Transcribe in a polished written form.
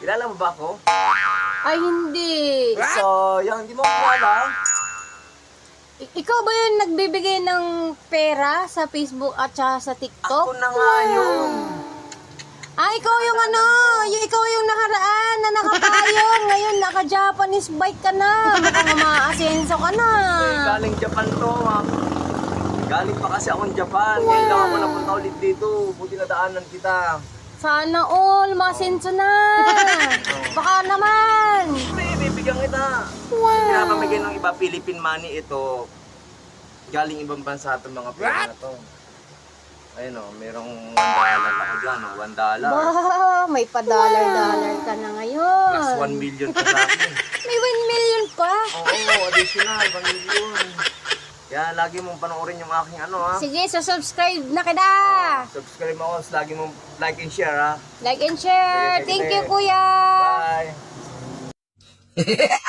Kilala mo ba ako? Ay, hindi. So, hindi mo ako kilala. Ikaw ba yung nagbibigay ng pera sa Facebook at saka sa TikTok? Ako na nga yun. Ah, ikaw yung ikaw yung nakaraan na nakapayong. Ngayon, naka-Japanese bike ka na. Mukhang umaasenso ka na. Galing Japan to, ha. Galing pa kasi akong Japan. Ngayon lang ako napunta ulit dito. Buti nadaanan kita. Sana all, masenso na. Baka naman. Siyempre, bibigyan kita. Wow. Pinapamigay ng iba, Philippine money ito. Galing ibang bansa itong mga pera na to. Ayun o, merong $1 ako dyan, $1. Bah, may pa-dollar-dollar ka na ngayon. Plus 1 million pa sa akin. May 1 million pa? Oo, additional, 1 million. Kaya lagi mong panoorin yung aking ha. Sige, so subscribe na kita. Subscribe ako, lagi mong like and share ha. Like and share. Sige, Thank sige. you, kuya. Bye!